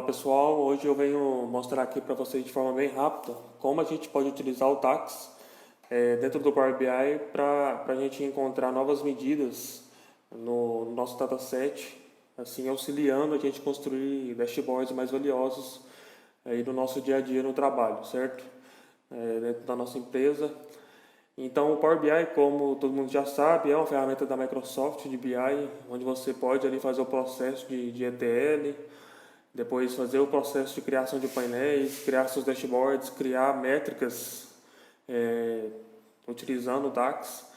Fala pessoal, hoje eu venho mostrar aqui para vocês de forma bem rápida como a gente pode utilizar o DAX dentro do Power BI para a gente encontrar novas medidas no nosso dataset, assim auxiliando a gente construir dashboards mais valiosos aí no nosso dia a dia no trabalho, certo? Dentro da nossa empresa. Então o Power BI, como todo mundo já sabe, é uma ferramenta da Microsoft de BI, onde você pode ali fazer o processo de ETL, depois fazer o processo de criação de painéis, criar seus dashboards, criar métricas é, utilizando o DAX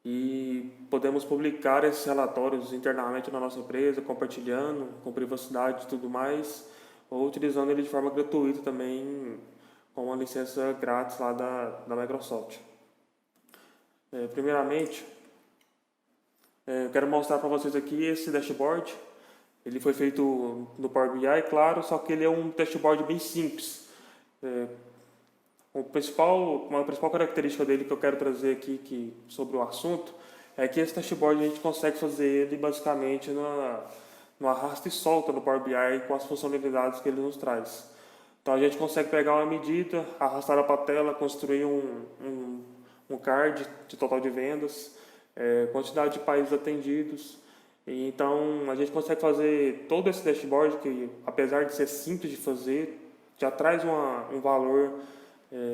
e podemos publicar esses relatórios internamente na nossa empresa, compartilhando com privacidade e tudo mais, ou utilizando ele de forma gratuita também com uma licença grátis lá da Microsoft. Primeiramente, eu quero mostrar para vocês aqui esse dashboard. Ele foi feito no Power BI, claro, só que ele é um dashboard bem simples. Uma principal característica dele que eu quero trazer aqui sobre o assunto é que esse dashboard a gente consegue fazer ele basicamente no arrasta e solta no Power BI com as funcionalidades que ele nos traz. Então a gente consegue pegar uma medida, arrastar ela para a tela, construir um card de total de vendas, quantidade de países atendidos. E então a gente consegue fazer todo esse dashboard que, apesar de ser simples de fazer, já traz um valor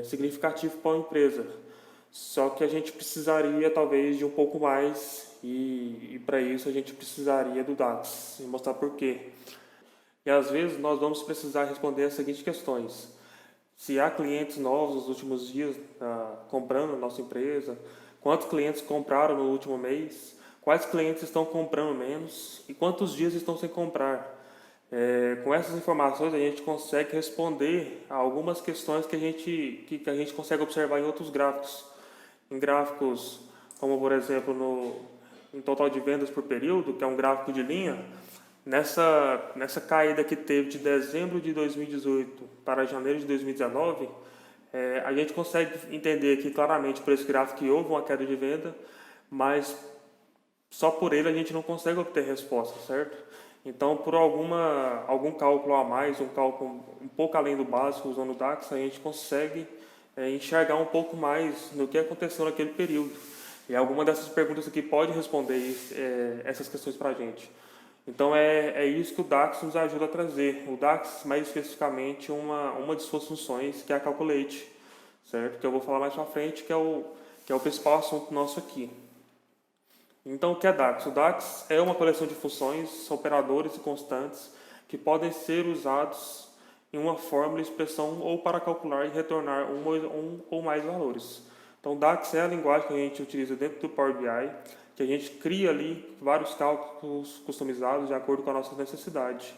significativo para a empresa. Só que a gente precisaria talvez de um pouco mais e para isso a gente precisaria do DAX. E mostrar por quê. E às vezes nós vamos precisar responder as seguintes questões. Se há clientes novos nos últimos dias comprando na nossa empresa, quantos clientes compraram no último mês, quais clientes estão comprando menos e quantos dias estão sem comprar. Com essas informações a gente consegue responder a algumas questões que a gente consegue observar em outros gráficos. Em gráficos como, por exemplo, em total de vendas por período, que é um gráfico de linha, nessa caída que teve de dezembro de 2018 para janeiro de 2019, a gente consegue entender aqui claramente por esse gráfico que houve uma queda de venda, mas só por ele a gente não consegue obter resposta, certo? Então, por algum cálculo a mais, um cálculo um pouco além do básico, usando o DAX, a gente consegue enxergar um pouco mais no que aconteceu naquele período. E alguma dessas perguntas aqui pode responder essas questões para a gente. Então, é isso que o DAX nos ajuda a trazer. O DAX, mais especificamente, uma de suas funções, que é a Calculate, certo? Que eu vou falar mais para frente, que é o principal assunto nosso aqui. Então, o que é DAX? O DAX é uma coleção de funções, operadores e constantes que podem ser usados em uma fórmula de expressão ou para calcular e retornar um ou mais valores. Então, o DAX é a linguagem que a gente utiliza dentro do Power BI, que a gente cria ali vários cálculos customizados de acordo com a nossa necessidade.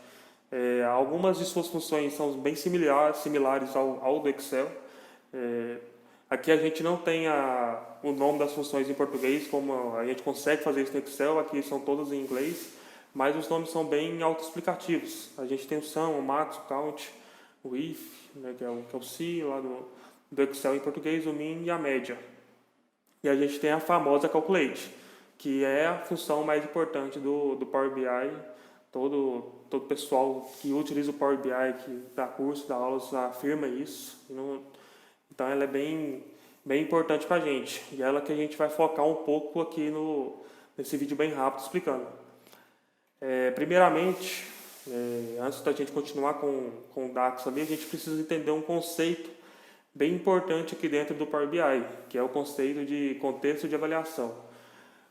Algumas de suas funções são bem similares ao do Excel. Aqui a gente não tem o nome das funções em português, como a gente consegue fazer isso no Excel, aqui são todas em inglês, mas os nomes são bem autoexplicativos. A gente tem o sum, o max, o count, o if, né, que é o se lá do Excel em português, o min e a média. E a gente tem a famosa calculate, que é a função mais importante do Power BI. Todo pessoal que utiliza o Power BI, que dá curso, dá aulas, afirma isso. Então ela é bem importante para a gente. E é ela que a gente vai focar um pouco aqui nesse vídeo bem rápido explicando. Primeiramente, antes da gente continuar com o DAX ali, a gente precisa entender um conceito bem importante aqui dentro do Power BI, que é o conceito de contexto de avaliação.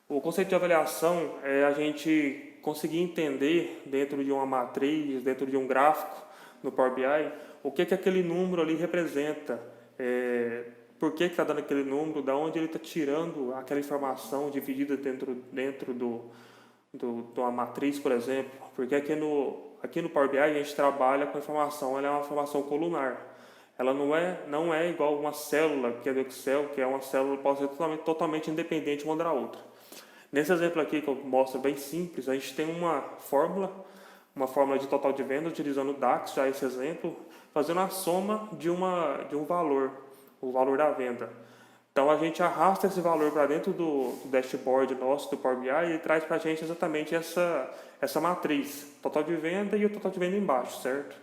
O conceito de avaliação é a gente conseguir entender dentro de uma matriz, dentro de um gráfico no Power BI, o que aquele número ali representa, por que está dando aquele número, da onde ele está tirando aquela informação dividida dentro de uma matriz, por exemplo. Porque aqui no Power BI a gente trabalha com informação, ela é uma informação colunar. Ela não é igual uma célula que é do Excel, que é uma célula que pode ser totalmente independente uma da outra. Nesse exemplo aqui que eu mostro bem simples, a gente tem uma fórmula de total de venda utilizando o DAX, já esse exemplo, fazendo a soma de um valor, o valor da venda. Então a gente arrasta esse valor para dentro do dashboard nosso do Power BI e traz para a gente exatamente essa matriz, total de venda e o total de venda embaixo, certo?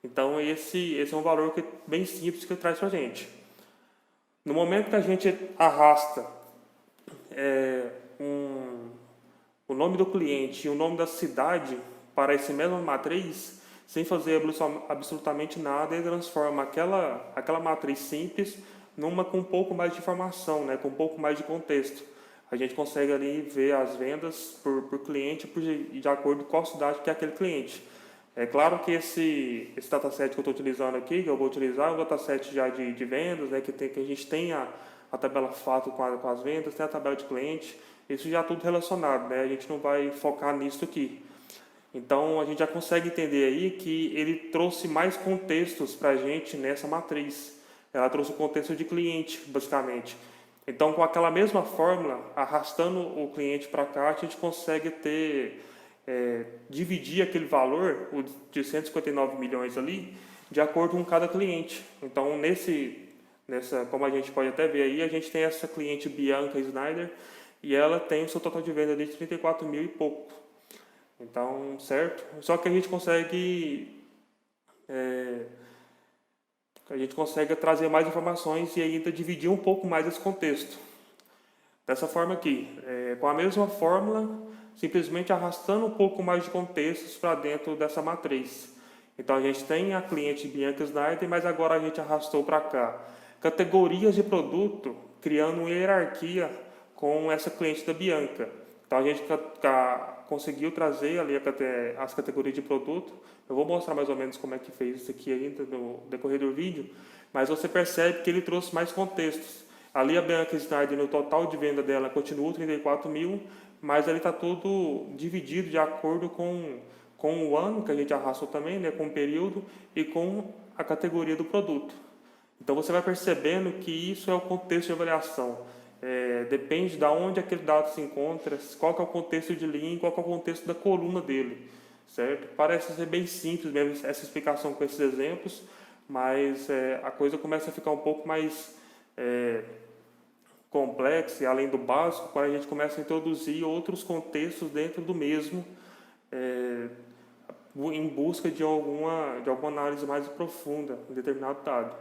Então esse é um valor que, bem simples que traz para a gente. No momento que a gente arrasta é, o nome do cliente e o nome da cidade para essa mesma matriz, sem fazer absolutamente nada, ele transforma aquela matriz simples numa com um pouco mais de informação, né, com um pouco mais de contexto. A gente consegue ali ver as vendas por cliente de acordo com a cidade que é aquele cliente. É claro que esse dataset que eu estou utilizando aqui, que eu vou utilizar, é um dataset já de vendas, né, que a gente tem a tabela fato com as vendas, tem a tabela de cliente, isso já é tudo relacionado, né, a gente não vai focar nisso aqui. Então a gente já consegue entender aí que ele trouxe mais contextos para a gente nessa matriz. Ela trouxe o contexto de cliente, basicamente. Então, com aquela mesma fórmula, arrastando o cliente para cá, a gente consegue dividir aquele valor, o de 159 milhões ali, de acordo com cada cliente. Então, como a gente pode até ver aí, a gente tem essa cliente Bianca Snyder e ela tem o seu total de venda de 34 mil e pouco. Então, certo? Só que a gente consegue trazer mais informações e ainda dividir um pouco mais esse contexto. Dessa forma aqui, com a mesma fórmula, simplesmente arrastando um pouco mais de contextos para dentro dessa matriz. Então a gente tem a cliente Bianca Snyder, mas agora a gente arrastou para cá categorias de produto, criando uma hierarquia com essa cliente da Bianca. Então a gente conseguiu trazer ali as categorias de produto. Eu vou mostrar mais ou menos como é que fez isso aqui ainda no decorrer do vídeo, mas você percebe que ele trouxe mais contextos. Ali a Bianca Snyder, no total de venda dela, continua 34 mil, mas ele está tudo dividido de acordo com o ano que a gente arrastou também, né, com o período e com a categoria do produto. Então você vai percebendo que isso é o contexto de avaliação. Depende de onde aquele dado se encontra, qual que é o contexto de linha, qual que é o contexto da coluna dele, certo? Parece ser bem simples mesmo essa explicação com esses exemplos, mas a coisa começa a ficar um pouco mais complexa e além do básico, quando a gente começa a introduzir outros contextos dentro do mesmo, em busca de alguma análise mais profunda em determinado dado,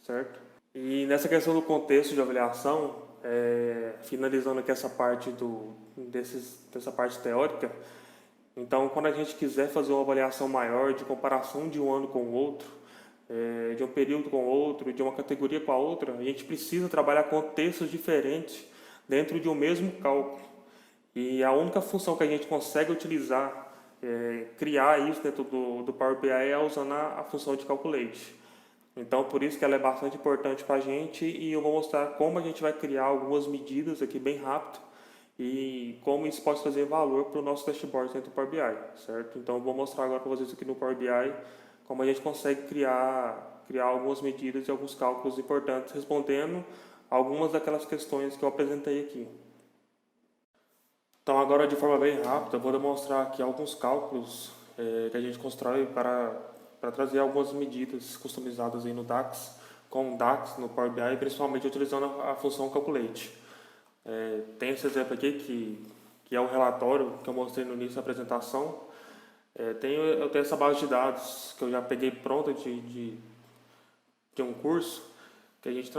certo? E nessa questão do contexto de avaliação, finalizando aqui essa parte dessa parte teórica, então quando a gente quiser fazer uma avaliação maior de comparação de um ano com o outro, de um período com o outro, de uma categoria com a outra, a gente precisa trabalhar contextos diferentes dentro de um mesmo cálculo. E a única função que a gente consegue utilizar, criar isso dentro do Power BI é usando a função de Calculate. Então, por isso que ela é bastante importante para a gente e eu vou mostrar como a gente vai criar algumas medidas aqui bem rápido e como isso pode trazer valor para o nosso dashboard dentro do Power BI, certo? Então, eu vou mostrar agora para vocês aqui no Power BI como a gente consegue criar algumas medidas e alguns cálculos importantes respondendo algumas daquelas questões que eu apresentei aqui. Então, agora de forma bem rápida, eu vou demonstrar aqui alguns cálculos que a gente constrói para trazer algumas medidas customizadas aí no DAX, com o DAX no Power BI, principalmente utilizando a função Calculate. Tem esse exemplo aqui, que é o relatório que eu mostrei no início da apresentação. Eu tenho essa base de dados que eu já peguei pronta de um curso, que a gente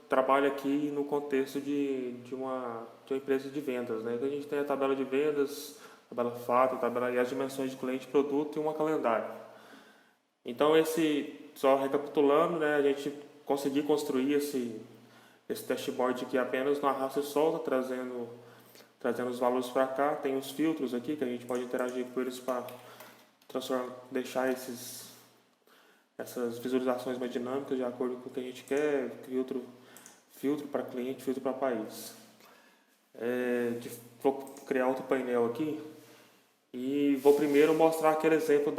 trabalha aqui no contexto de uma empresa de vendas, né? Então a gente tem a tabela de vendas, tabela fato, tabela e as dimensões de cliente, produto e uma calendário. Então só recapitulando, né, a gente conseguiu construir esse dashboard aqui apenas no arrasto e solta, trazendo os valores para cá. Tem os filtros aqui que a gente pode interagir com eles para deixar essas visualizações mais dinâmicas de acordo com o que a gente quer. Filtro para cliente, filtro para país. Vou criar outro painel aqui e vou primeiro mostrar aquele exemplo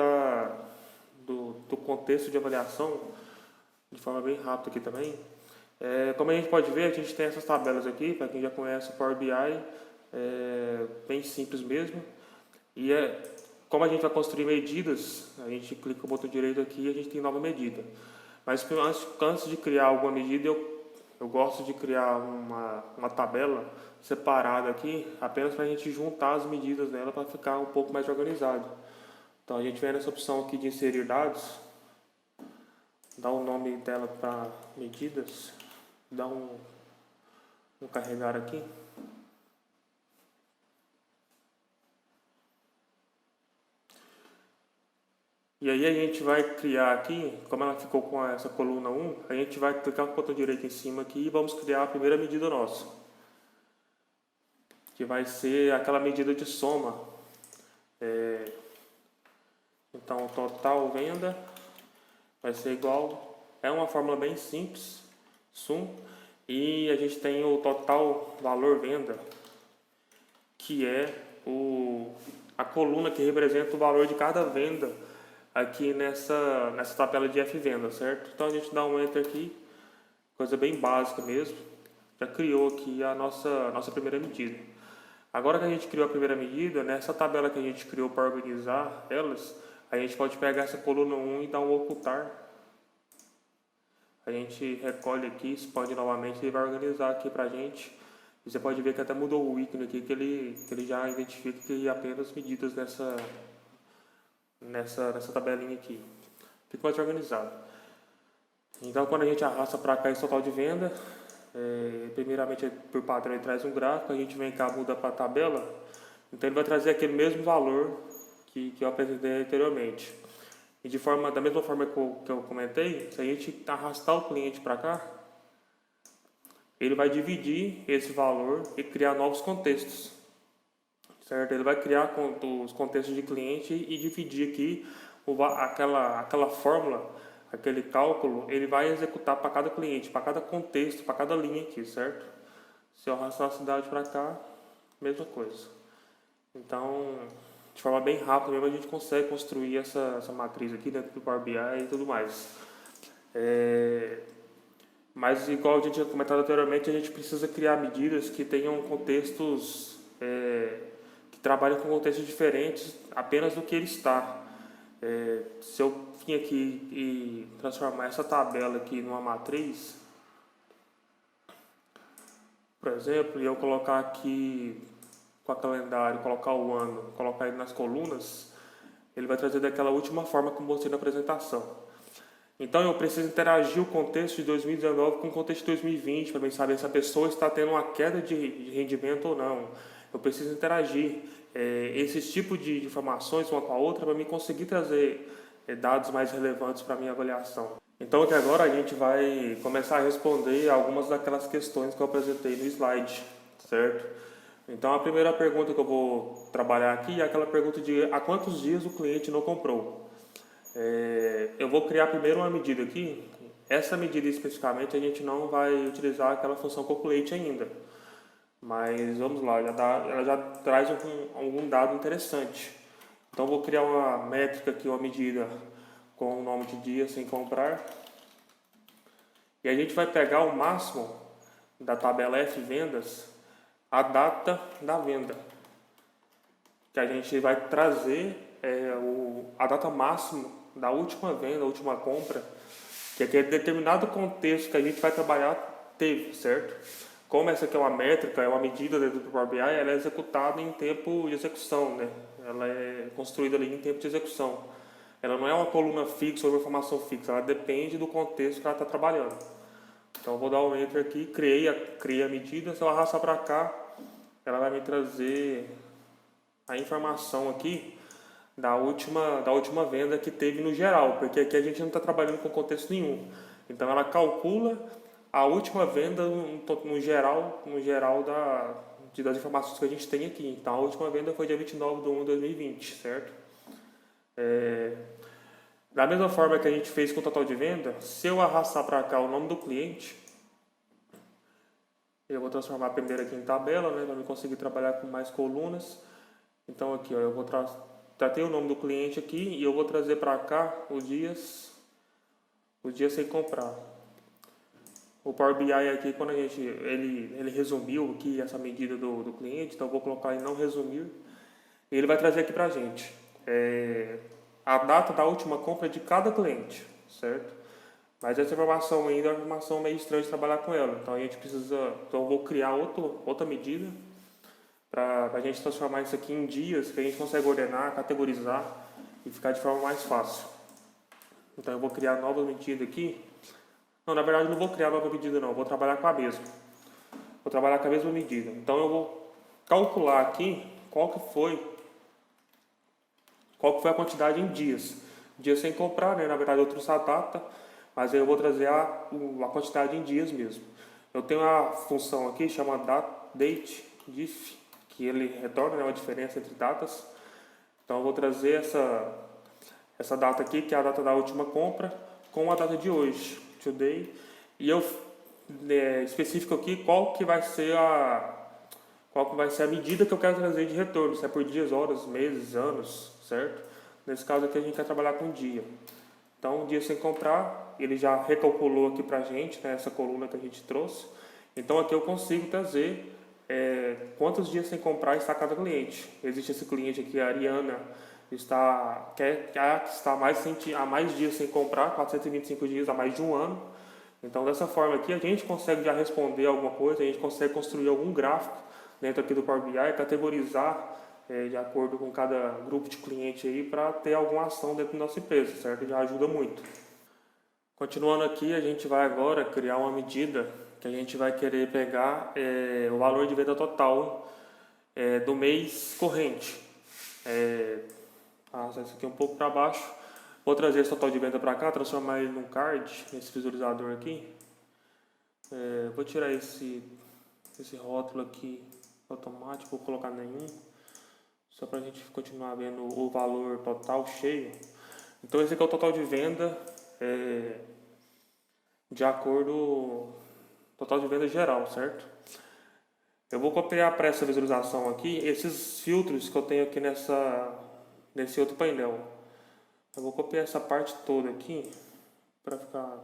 do contexto de avaliação de forma bem rápida aqui também. Como a gente pode ver, a gente tem essas tabelas aqui, para quem já conhece o Power BI, bem simples mesmo. E como a gente vai construir medidas, a gente clica o botão direito aqui e a gente tem nova medida. Mas antes de criar alguma medida, eu gosto de criar uma tabela separada aqui, apenas para a gente juntar as medidas nela para ficar um pouco mais organizado. Então a gente vem nessa opção aqui de inserir dados, dar o nome dela para medidas, dar um carregar aqui. E aí a gente vai criar aqui, como ela ficou com essa coluna 1, a gente vai clicar com o botão direito em cima aqui e vamos criar a primeira medida nossa, que vai ser aquela medida de soma. Então, total venda vai ser igual, é uma fórmula bem simples, sum, e a gente tem o total valor venda, que é a coluna que representa o valor de cada venda aqui nessa tabela de F-venda, certo? Então a gente dá um Enter aqui, coisa bem básica mesmo, já criou aqui a nossa primeira medida. Agora que a gente criou a primeira medida, nessa tabela que a gente criou para organizar elas, a gente pode pegar essa coluna 1 e dar um ocultar. A gente recolhe aqui, expande novamente e vai organizar aqui pra gente. E você pode ver que até mudou o ícone aqui, que ele já identifica que apenas medidas nessa tabelinha aqui. Fica mais organizado. Então, quando a gente arrasta para cá esse total de venda, primeiramente por padrão ele traz um gráfico, a gente vem cá, muda para a tabela, então ele vai trazer aquele mesmo valor que eu apresentei anteriormente. E da mesma forma que eu comentei, se a gente arrastar o cliente para cá, ele vai dividir esse valor e criar novos contextos. Certo? Ele vai criar os contextos de cliente e dividir aqui aquela fórmula, aquele cálculo, ele vai executar para cada cliente, para cada contexto, para cada linha aqui, certo? Se eu arrastar a cidade para cá, mesma coisa. Então, de forma bem rápida mesmo, a gente consegue construir essa matriz aqui dentro do Power BI e tudo mais. Mas, igual a gente tinha comentado anteriormente, a gente precisa criar medidas que tenham contextos, que trabalhem com contextos diferentes apenas do que ele está. Se eu vim aqui e transformar essa tabela aqui numa matriz, por exemplo, e eu colocar aqui com a calendário, colocar o ano, colocar ele nas colunas, ele vai trazer daquela última forma que eu mostrei na apresentação. Então eu preciso interagir o contexto de 2019 com o contexto de 2020 para saber se a pessoa está tendo uma queda de rendimento ou não. Eu preciso interagir esses tipos de informações uma com a outra para me conseguir trazer dados mais relevantes para a minha avaliação. Então aqui agora a gente vai começar a responder algumas daquelas questões que eu apresentei no slide, certo? Então a primeira pergunta que eu vou trabalhar aqui é aquela pergunta de há quantos dias o cliente não comprou. Eu vou criar primeiro uma medida aqui. Essa medida especificamente a gente não vai utilizar aquela função calculate ainda. Mas vamos lá, ela já traz algum dado interessante. Então vou criar uma métrica aqui, uma medida com o nome de dia sem comprar. E a gente vai pegar o máximo da tabela F vendas, a data da venda. Que a gente vai trazer a data máxima da última venda, da última compra, que aquele determinado contexto que a gente vai trabalhar teve, certo? Como essa aqui é uma métrica, é uma medida dentro do Power BI, ela é executada em tempo de execução, né? Ela é construída ali em tempo de execução. Ela não é uma coluna fixa ou uma informação fixa, ela depende do contexto que ela está trabalhando. Então eu vou dar um Enter aqui, criei a medida, se eu arrastar para cá, ela vai me trazer a informação aqui da última venda que teve no geral, porque aqui a gente não está trabalhando com contexto nenhum. Então ela calcula a última venda no geral das informações que a gente tem aqui. Então a última venda foi dia 29/1/2020, certo? Da mesma forma que a gente fez com o total de venda, se eu arrastar para cá o nome do cliente, eu vou transformar primeiro aqui em tabela, né, para eu conseguir trabalhar com mais colunas. Então aqui, ó, eu vou tratei o nome do cliente aqui e eu vou trazer para cá os dias sem comprar. O Power BI aqui, quando ele resumiu aqui essa medida do cliente, então eu vou colocar em não resumir, e ele vai trazer aqui para a gente a data da última compra de cada cliente, certo? Mas essa informação ainda é uma informação meio estranha de trabalhar com ela, então então eu vou criar outra medida para a gente transformar isso aqui em dias que a gente consegue ordenar, categorizar e ficar de forma mais fácil. Então eu vou criar nova medida aqui. Não, na verdade eu não vou criar nova medida não, eu vou trabalhar com a mesma. Vou trabalhar com a mesma medida. Então eu vou calcular aqui qual que foi a quantidade em dias. Dias sem comprar, né? Na verdade eu trouxe a data, mas aí eu vou trazer a quantidade em dias mesmo. Eu tenho a função aqui chamada dateDiff, que ele retorna, né, a diferença entre datas. Então eu vou trazer essa data aqui, que é a data da última compra, com a data de hoje, today, e eu especifico aqui qual que vai ser a medida que eu quero trazer de retorno, se é por dias, horas, meses, anos, certo? Nesse caso aqui a gente quer trabalhar com dia. Então, dia sem comprar, ele já recalculou aqui pra gente, né, essa coluna que a gente trouxe. Então aqui eu consigo trazer quantos dias sem comprar está cada cliente. Existe esse cliente aqui, a Ariana, que está há mais dias sem comprar, 425 dias, há mais de um ano. Então dessa forma aqui a gente consegue já responder alguma coisa, a gente consegue construir algum gráfico dentro aqui do Power BI, categorizar de acordo com cada grupo de cliente aí para ter alguma ação dentro da nossa empresa, certo? Já ajuda muito. Continuando aqui, a gente vai agora criar uma medida que a gente vai querer pegar o valor de venda total do mês corrente. Arrastar isso aqui um pouco para baixo. Vou trazer esse total de venda para cá, transformar ele num card, nesse visualizador aqui. Vou tirar esse rótulo aqui automático, vou colocar nenhum, só para a gente continuar vendo o valor total cheio. Então esse aqui é o total de venda de acordo total de venda geral, certo? Eu vou copiar para essa visualização aqui esses filtros que eu tenho aqui nesse outro painel. Eu vou copiar essa parte toda aqui para ficar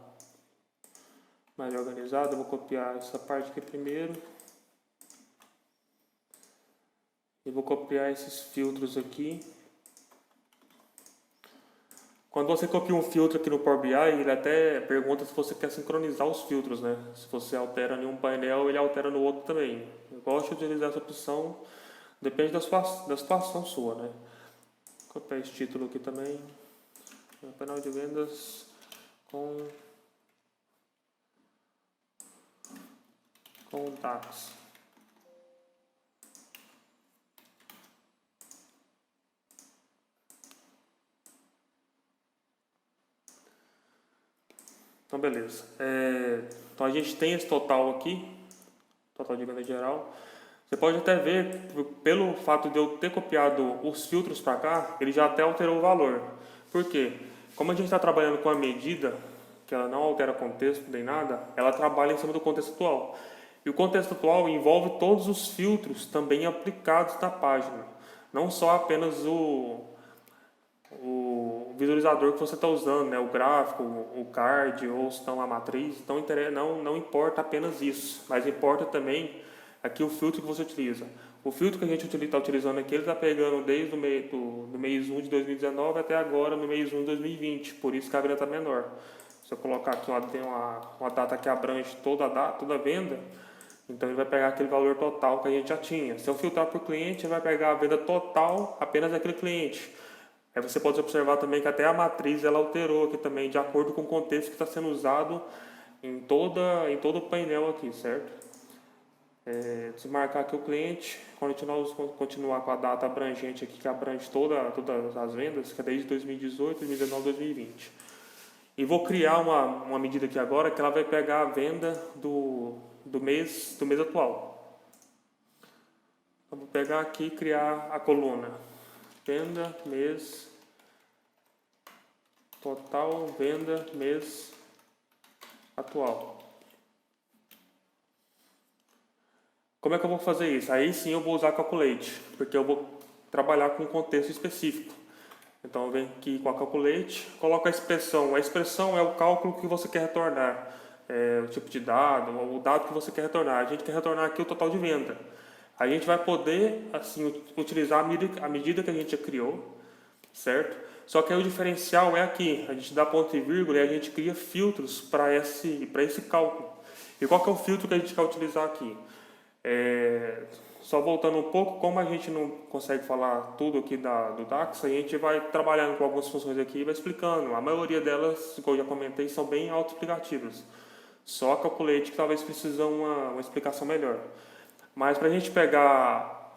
mais organizado. Eu vou copiar essa parte aqui primeiro. E vou copiar esses filtros aqui. Quando você copia um filtro aqui no Power BI, ele até pergunta se você quer sincronizar os filtros, né? Se você altera em um painel, ele altera no outro também. Eu gosto de utilizar essa opção, depende da situação sua, né? Vou copiar esse título aqui também. Painel de vendas com DAX. Então, beleza. Então, a gente tem esse total aqui, total de venda geral. Você pode até ver, pelo fato de eu ter copiado os filtros para cá, ele já até alterou o valor. Por quê? Como a gente está trabalhando com a medida, que ela não altera contexto nem nada, ela trabalha em cima do contexto atual. E o contexto atual envolve todos os filtros também aplicados na página. Não só apenas o visualizador que você está usando, né? O gráfico, o card ou se não a matriz. Então não importa apenas isso, mas importa também aqui o filtro que você utiliza. O filtro que a gente está utilizando aqui, ele está pegando desde o mês 1 de 2019 até agora no mês 1 de 2020, por isso que a venda está menor. Se eu colocar aqui tem uma data que abrange toda a venda, então ele vai pegar aquele valor total que a gente já tinha. Se eu filtrar por cliente, ele vai pegar a venda total apenas daquele cliente. Aí você pode observar também que até a matriz ela alterou aqui também, de acordo com o contexto que está sendo usado em todo o painel aqui, certo? Desmarcar aqui o cliente, continuar com a data abrangente aqui, que abrange todas as vendas, que é desde 2018, 2019, 2020. E vou criar uma medida aqui agora, que ela vai pegar a venda do mês atual. Então, vou pegar aqui e criar a coluna. Venda, mês, total, venda, mês atual. Como é que eu vou fazer isso? Aí sim eu vou usar Calculate, porque eu vou trabalhar com um contexto específico. Então eu venho aqui com a Calculate, coloco a expressão. A expressão é o cálculo que você quer retornar, o tipo de dado, o dado que você quer retornar. A gente quer retornar aqui o total de venda. A gente vai poder, assim, utilizar a medida que a gente já criou, certo? Só que aí o diferencial é aqui. A gente dá ponto e vírgula e a gente cria filtros para esse cálculo. E qual que é o filtro que a gente quer utilizar aqui? só voltando um pouco, como a gente não consegue falar tudo aqui do DAX, a gente vai trabalhando com algumas funções aqui e vai explicando. A maioria delas, como eu já comentei, são bem autoexplicativas. Só a Calculate que talvez precise uma explicação melhor. Mas para a gente pegar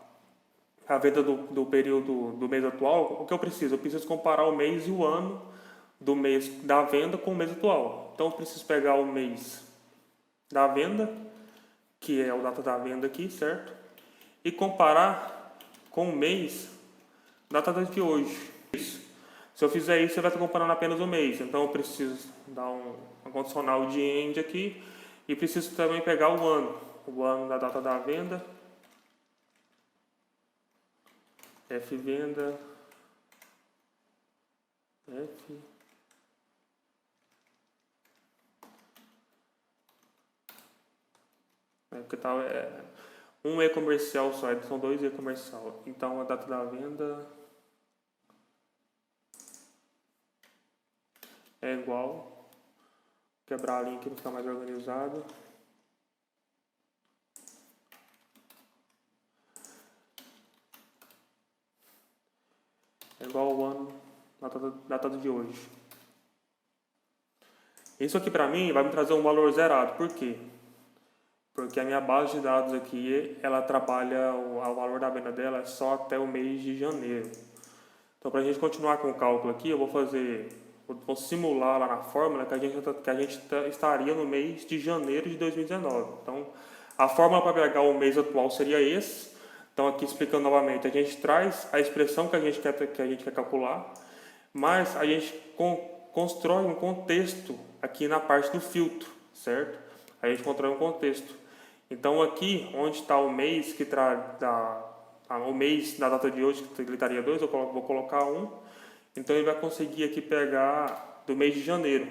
a venda do período do mês atual, o que eu preciso? Eu preciso comparar o mês e o ano do mês da venda com o mês atual. Então eu preciso pegar o mês da venda, que é a data da venda aqui, certo? E comparar com o mês da data de hoje. Isso. Se eu fizer isso, você vai estar comparando apenas o mês. Então eu preciso dar uma condicional de end aqui e preciso também pegar o ano da data da venda. F venda F porque tá, um e-comercial só, são dois e-comercial. Então a data da venda é igual. Quebrar a linha aqui para ficar mais organizado. É igual ao ano data de hoje. Isso aqui para mim vai me trazer um valor zerado. Por quê? Porque a minha base de dados aqui, ela trabalha, o valor da venda dela é só até o mês de janeiro. Então, para a gente continuar com o cálculo aqui, eu vou simular lá na fórmula que a gente estaria no mês de janeiro de 2019. Então, a fórmula para pegar o mês atual seria esse. Então, aqui explicando novamente, a gente traz a expressão que a gente quer calcular, mas a gente constrói um contexto aqui na parte do filtro, certo? A gente constrói um contexto. Então, aqui, onde está o mês que o mês da data de hoje, que ele estaria 2, eu vou colocar 1. Então, ele vai conseguir aqui pegar do mês de janeiro,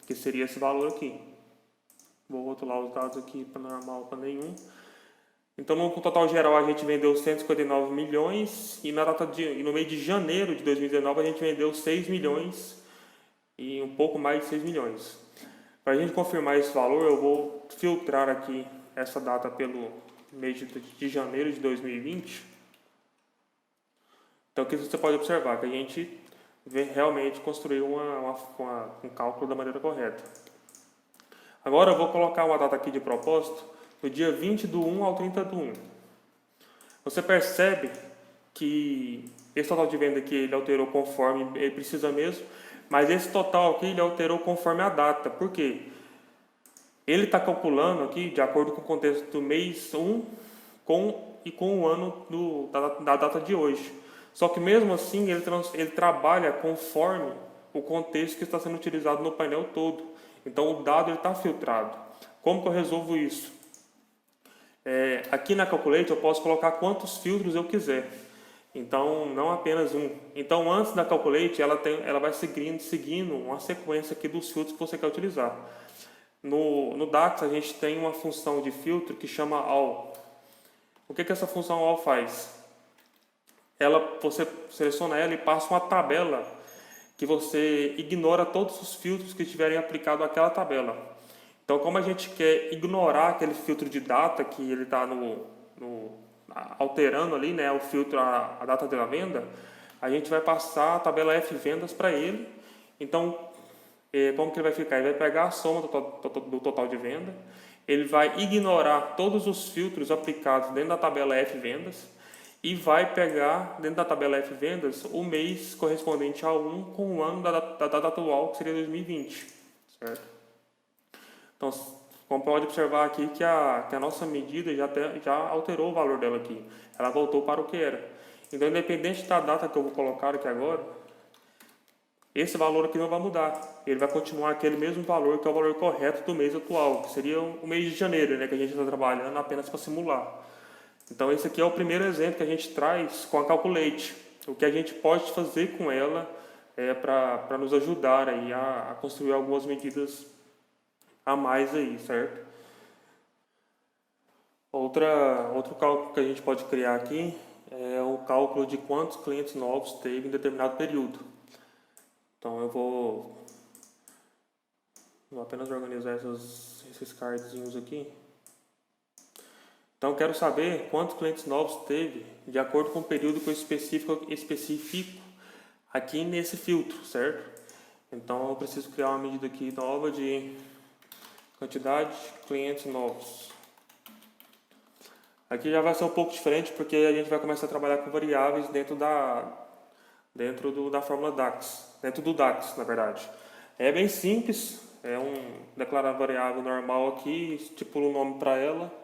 que seria esse valor aqui. Vou rotular os dados aqui para normal para nenhum. Então, no total geral, a gente vendeu 159 milhões e no mês de janeiro de 2019 a gente vendeu 6 milhões e um pouco mais de 6 milhões. Para a gente confirmar esse valor, eu vou filtrar aqui essa data pelo mês de janeiro de 2020. Então, aqui você pode observar que a gente realmente construiu um cálculo da maneira correta. Agora eu vou colocar uma data aqui de propósito, do dia 20 do 1 ao 30 do 1. Você percebe que esse total de venda aqui ele alterou conforme ele precisa mesmo, mas esse total aqui ele alterou conforme a data. Por quê? Ele está calculando aqui de acordo com o contexto do mês 1 com o ano da data de hoje. Só que mesmo assim ele trabalha conforme o contexto que está sendo utilizado no painel todo. Então o dado está filtrado. Como que eu resolvo isso? Aqui na Calculate eu posso colocar quantos filtros eu quiser. Então não apenas um. Então antes da Calculate ela vai seguindo uma sequência aqui dos filtros que você quer utilizar. No DAX a gente tem uma função de filtro que chama All. O que essa função All faz? Você seleciona ela e passa uma tabela que você ignora todos os filtros que estiverem aplicados àquela tabela. Então, como a gente quer ignorar aquele filtro de data que ele está alterando ali, né, o filtro, a data da venda, a gente vai passar a tabela F vendas para ele. Então, como que ele vai ficar? Ele vai pegar a soma do total de venda, ele vai ignorar todos os filtros aplicados dentro da tabela F vendas e vai pegar dentro da tabela F vendas o mês correspondente a 1 com o ano da data atual, que seria 2020, certo? Então, como pode observar aqui que a nossa medida já alterou o valor dela aqui. Ela voltou para o que era. Então, independente da data que eu vou colocar aqui agora, esse valor aqui não vai mudar. Ele vai continuar aquele mesmo valor que é o valor correto do mês atual, que seria o mês de janeiro, né, que a gente está trabalhando apenas para simular. Então, esse aqui é o primeiro exemplo que a gente traz com a Calculate. O que a gente pode fazer com ela para nos ajudar aí a construir algumas medidas a mais aí, certo? Outro cálculo que a gente pode criar aqui é o cálculo de quantos clientes novos teve em determinado período. Então eu vou apenas organizar esses cardzinhos aqui. Então, eu quero saber quantos clientes novos teve de acordo com o período que eu especifico aqui nesse filtro, certo? Então, eu preciso criar uma medida aqui nova de quantidade de clientes novos. Aqui já vai ser um pouco diferente porque a gente vai começar a trabalhar com variáveis dentro da fórmula DAX, dentro do DAX, na verdade. É bem simples, é declarar variável normal aqui, estipula o nome para ela.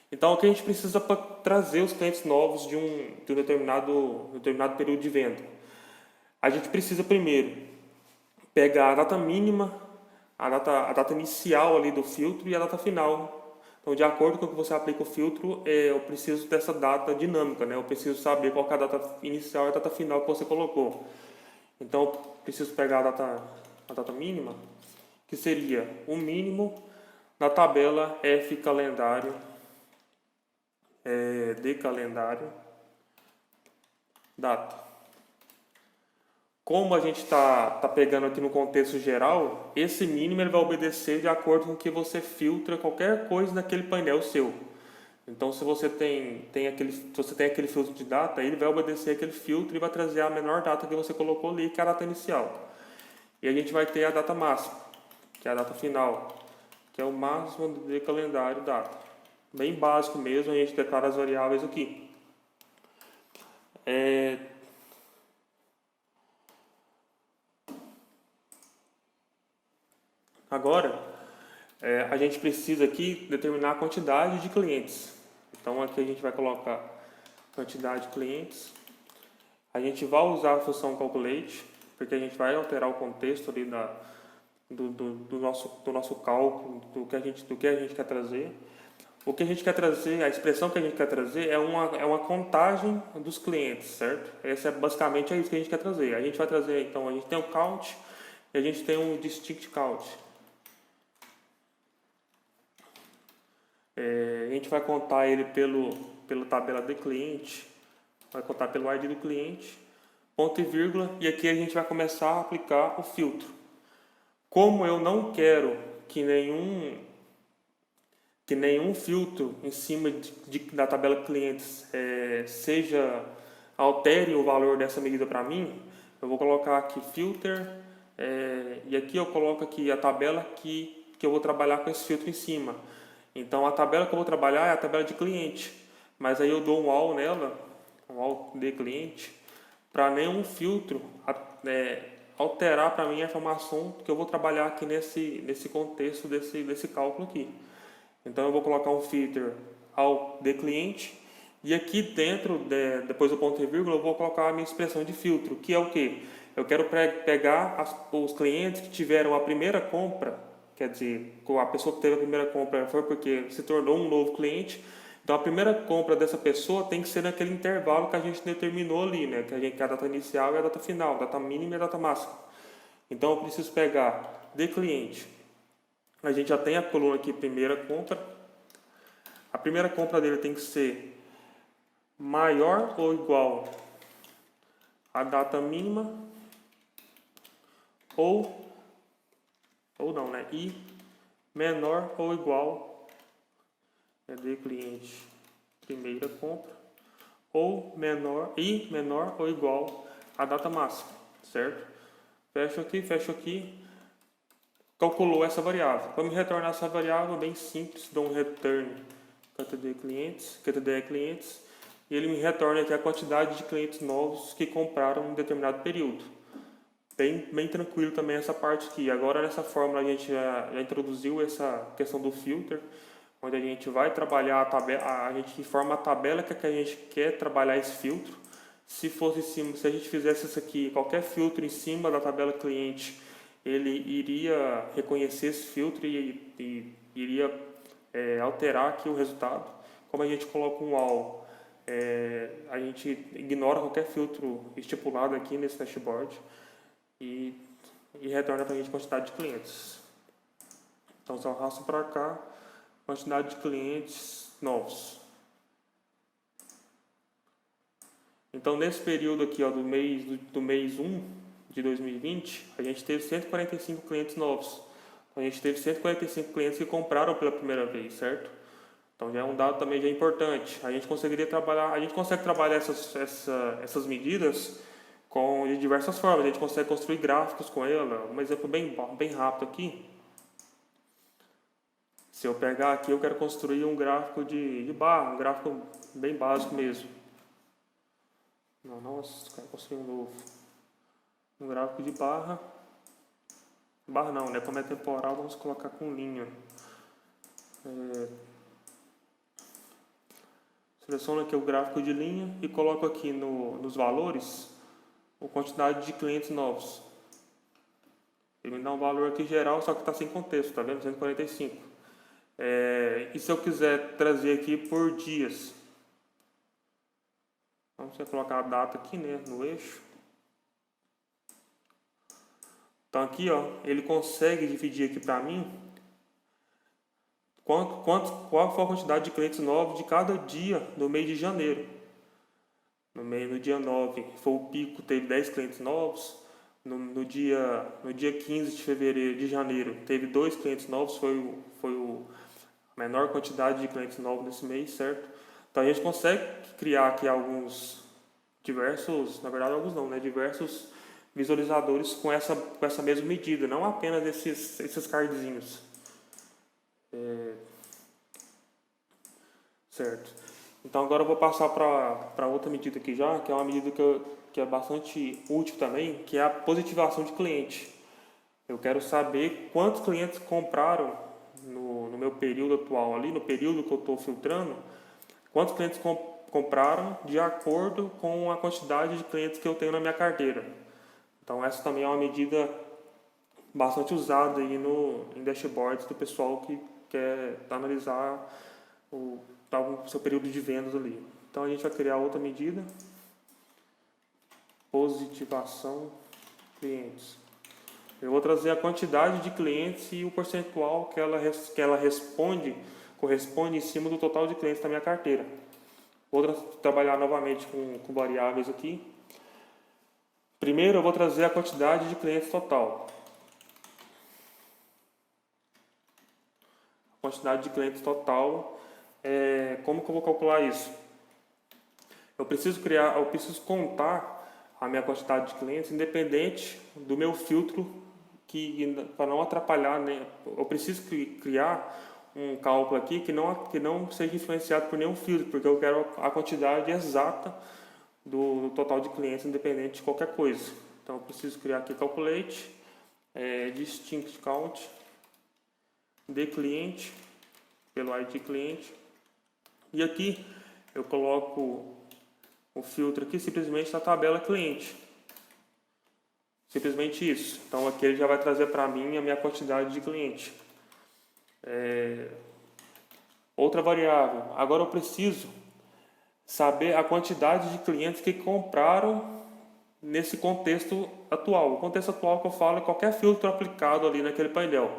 Então, o que a gente precisa para trazer os clientes novos de um determinado período de venda? A gente precisa primeiro pegar a data mínima, a data inicial ali do filtro e a data final. Então, de acordo com o que você aplica o filtro, eu preciso dessa data dinâmica, né? Eu preciso saber qual é a data inicial e a data final que você colocou. Então, eu preciso pegar a data mínima, que seria o mínimo na tabela F calendário, de calendário, data. Como a gente está pegando aqui no contexto geral, esse mínimo ele vai obedecer de acordo com que você filtra qualquer coisa naquele painel seu. Então, se você tem aquele filtro de data, ele vai obedecer aquele filtro e vai trazer a menor data que você colocou ali, que é a data inicial. E a gente vai ter a data máxima, que é a data final, que é o máximo de calendário data. Bem básico mesmo, a gente declara as variáveis aqui. Agora, a gente precisa aqui determinar a quantidade de clientes. Então, aqui a gente vai colocar quantidade de clientes. A gente vai usar a função calculate, porque a gente vai alterar o contexto ali do nosso cálculo, do que a gente quer trazer. O que a gente quer trazer, a expressão que a gente quer trazer é uma contagem dos clientes, certo? Essa basicamente é isso que a gente quer trazer. A gente vai trazer, então, a gente tem o count e a gente tem o distinct count. A gente vai contar ele pela tabela de cliente, vai contar pelo ID do cliente, ponto e vírgula, e aqui a gente vai começar a aplicar o filtro. Como eu não quero que nenhum filtro em cima da tabela clientes altere o valor dessa medida para mim, eu vou colocar aqui filter, e aqui eu coloco aqui a tabela que eu vou trabalhar com esse filtro em cima. Então, a tabela que eu vou trabalhar é a tabela de cliente, mas aí eu dou um all nela, um all de cliente, para nenhum filtro alterar para mim a informação que eu vou trabalhar aqui nesse contexto desse cálculo aqui. Então, eu vou colocar um filter ao de cliente, e aqui dentro, depois do ponto e vírgula, eu vou colocar a minha expressão de filtro, que é o quê? Eu quero pegar os clientes que tiveram a primeira compra. Quer dizer, a pessoa que teve a primeira compra foi porque se tornou um novo cliente. Então, a primeira compra dessa pessoa tem que ser naquele intervalo que a gente determinou ali, né? Que é a data inicial e a data final, a data mínima e a data máxima. Então, eu preciso pegar de cliente. A gente já tem a coluna aqui, primeira compra. A primeira compra dele tem que ser maior ou igual à data mínima ou não, né? E menor ou igual de cliente primeira compra ou menor ou igual à data máxima, certo? Fecho aqui, calculou essa variável. Para me retornar essa variável, é bem simples, dou um return QTD clientes, e ele me retorna aqui a quantidade de clientes novos que compraram em um determinado período. Bem tranquilo também essa parte aqui. Agora, nessa fórmula, a gente já introduziu essa questão do filter, onde a gente vai trabalhar a tabela, a gente informa a tabela que a gente quer trabalhar esse filtro. Se a gente fizesse isso aqui, qualquer filtro em cima da tabela cliente, ele iria reconhecer esse filtro e iria alterar aqui o resultado. Como a gente coloca um all, a gente ignora qualquer filtro estipulado aqui nesse dashboard. E retorna para a gente a quantidade de clientes. Então, só arrasto para cá quantidade de clientes novos. Então, nesse período aqui, ó, do mês 1 de 2020, a gente teve 145 clientes novos. Então, a gente teve 145 clientes que compraram pela primeira vez, certo? Então já é um dado também já importante. A gente consegue trabalhar essas medidas de diversas formas. A gente consegue construir gráficos com ela. Um exemplo bem rápido aqui. Se eu pegar aqui, eu quero construir um gráfico de barra, um gráfico bem básico mesmo. Nossa, quero construir um novo. Um gráfico de barra. Barra não, né? Como é temporal, vamos colocar com linha. Seleciono aqui o gráfico de linha e coloco aqui nos valores a quantidade de clientes novos. Ele me dá um valor aqui geral, só que está sem contexto, tá vendo? 145. E se eu quiser trazer aqui por dias? Vamos colocar a data aqui, né? No eixo. Então aqui, ó, ele consegue dividir aqui para mim qual foi a quantidade de clientes novos de cada dia no mês de janeiro. No dia 9 foi o pico, teve 10 clientes novos. No dia 15 de janeiro teve 2 clientes novos, foi a menor quantidade de clientes novos nesse mês, certo? Então a gente consegue criar aqui diversos visualizadores com essa mesma medida, não apenas esses cardzinhos. Certo. Então agora eu vou passar para outra medida aqui já, que é uma medida que é bastante útil também, que é a positivação de cliente. Eu quero saber quantos clientes compraram no meu período atual ali, no período que eu estou filtrando, quantos clientes compraram de acordo com a quantidade de clientes que eu tenho na minha carteira. Então essa também é uma medida bastante usada aí em dashboards do pessoal que quer analisar o seu período de vendas ali. Então a gente vai criar outra medida, positivação clientes. Eu vou trazer a quantidade de clientes e o percentual que ela corresponde em cima do total de clientes da minha carteira. Vou trabalhar novamente com variáveis aqui. Primeiro eu vou trazer a quantidade de clientes total. A quantidade de clientes total, como que eu vou calcular isso? Eu preciso contar a minha quantidade de clientes independente do meu filtro, para não atrapalhar, né? Eu preciso criar um cálculo aqui que não seja influenciado por nenhum filtro, porque eu quero a quantidade exata do total de clientes, independente de qualquer coisa. Então eu preciso criar aqui calculate, distinct count de cliente, pelo ID cliente, e aqui eu coloco o filtro aqui simplesmente na tabela cliente. Simplesmente isso. Então aqui ele já vai trazer para mim a minha quantidade de cliente. Outra variável. Agora eu preciso saber a quantidade de clientes que compraram nesse contexto atual. O contexto atual que eu falo é qualquer filtro aplicado ali naquele painel.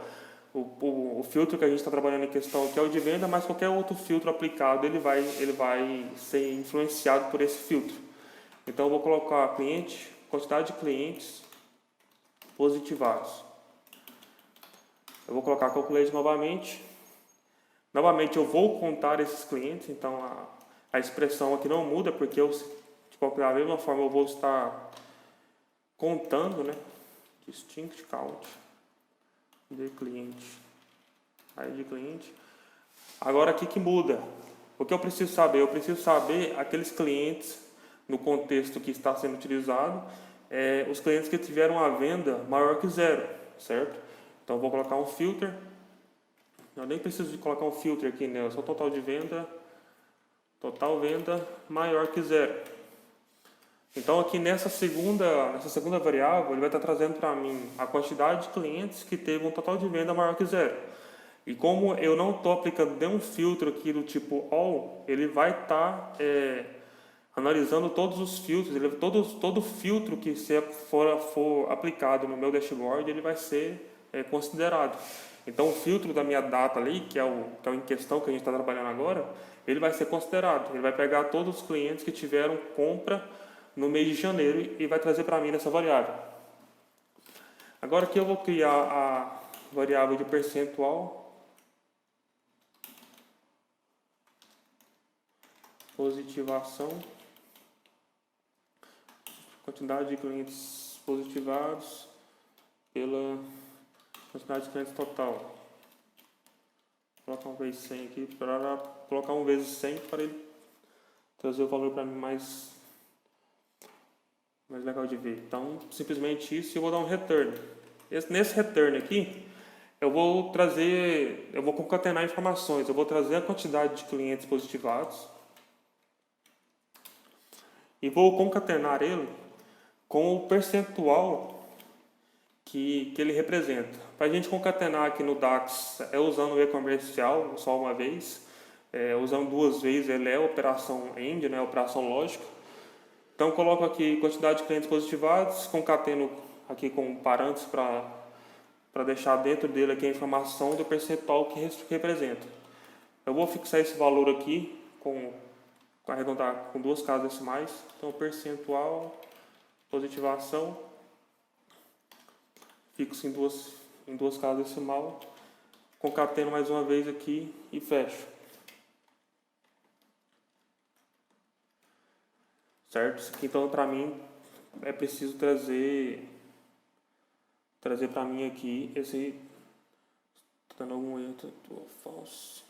O filtro que a gente está trabalhando em questão aqui é o de venda, mas qualquer outro filtro aplicado ele vai ser influenciado por esse filtro. Então eu vou colocar quantidade de clientes positivados. Eu vou colocar calculate novamente. Novamente eu vou contar esses clientes, então a expressão aqui não muda, porque da mesma forma eu vou estar contando, né? Distinct count de cliente. Aí de cliente. Agora aqui que muda. O que eu preciso saber? Eu preciso saber aqueles clientes no contexto que está sendo utilizado, os clientes que tiveram a venda maior que 0, certo? Então eu vou colocar um filter. Eu nem preciso de colocar um filter aqui, né? Só total venda maior que 0. Então aqui nessa segunda variável ele vai estar trazendo para mim a quantidade de clientes que teve um total de venda maior que 0. E como eu não estou aplicando nenhum filtro aqui do tipo all, ele vai estar analisando todos os filtros, todo filtro que for aplicado no meu dashboard, ele vai ser considerado. Então o filtro da minha data ali, que é o em questão que a gente está trabalhando agora, ele vai ser considerado. Ele vai pegar todos os clientes que tiveram compra no mês de janeiro e vai trazer para mim nessa variável. Agora aqui eu vou criar a variável de percentual. positivação, quantidade de clientes positivados pela quantidade de clientes total. Vou colocar um vezes 100 aqui, para colocar um vezes 100 para ele trazer o valor para mim mais legal de ver. Então, simplesmente isso, e eu vou dar um return. Nesse return aqui, eu vou concatenar informações, eu vou trazer a quantidade de clientes positivados e vou concatenar ele com o percentual que ele representa. Para a gente concatenar aqui no DAX, usando o e-comercial só uma vez, usando duas vezes, ele é operação AND, né, operação lógica. Então, coloco aqui quantidade de clientes positivados, concateno aqui com parâmetros para deixar dentro dele aqui a informação do percentual que representa. Eu vou fixar esse valor aqui, arredondar com duas casas decimais. Então, percentual, positivação, fixo em duas casas decimal, concateno mais uma vez aqui e fecho. Certo? Isso aqui, então, para mim, é preciso trazer para mim aqui esse... Tá dando algum erro, falso.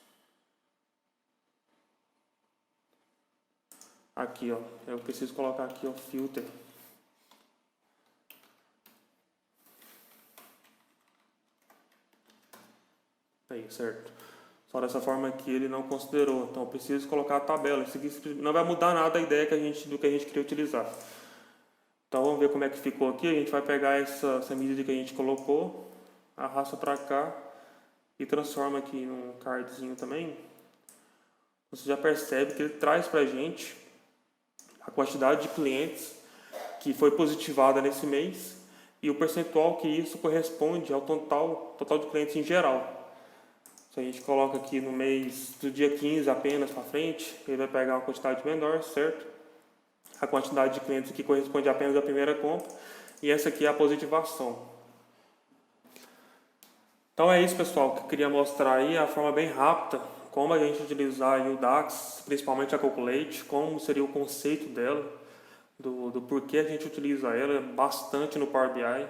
Aqui, ó, eu preciso colocar aqui o filter. Aí, certo? Só dessa forma aqui ele não considerou, então eu preciso colocar a tabela. Isso aqui não vai mudar nada a ideia do que a gente queria utilizar. Então vamos ver como é que ficou aqui. A gente vai pegar essa medida que a gente colocou, arrasta para cá e transforma aqui num cardzinho também. Você já percebe que ele traz para a gente a quantidade de clientes que foi positivada nesse mês e o percentual que isso corresponde ao total de clientes em geral. Se a gente coloca aqui no mês do dia 15 apenas para frente, ele vai pegar uma quantidade menor, certo? A quantidade de clientes aqui corresponde apenas à primeira compra e essa aqui é a positivação. Então é isso, pessoal, que eu queria mostrar aí a forma bem rápida como a gente utilizar aí o DAX, principalmente a Calculate, como seria o conceito dela, do porquê a gente utiliza ela bastante no Power BI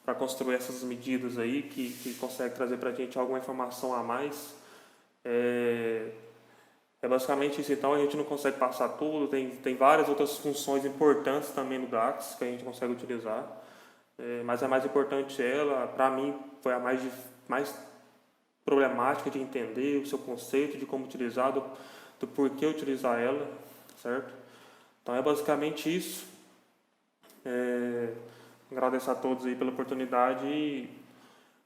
para construir essas medidas aí que consegue trazer para a gente alguma informação a mais. É basicamente isso. Então a gente não consegue passar tudo, tem várias outras funções importantes também no DAX que a gente consegue utilizar, mas a mais importante para mim, foi a mais problemática de entender o seu conceito, de como utilizar, do porquê utilizar ela, certo? Então é basicamente isso. Agradeço a todos aí pela oportunidade e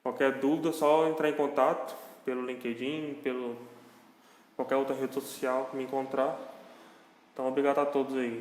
qualquer dúvida é só entrar em contato pelo LinkedIn, pelo qualquer outra rede social que me encontrar. Então obrigado a todos aí.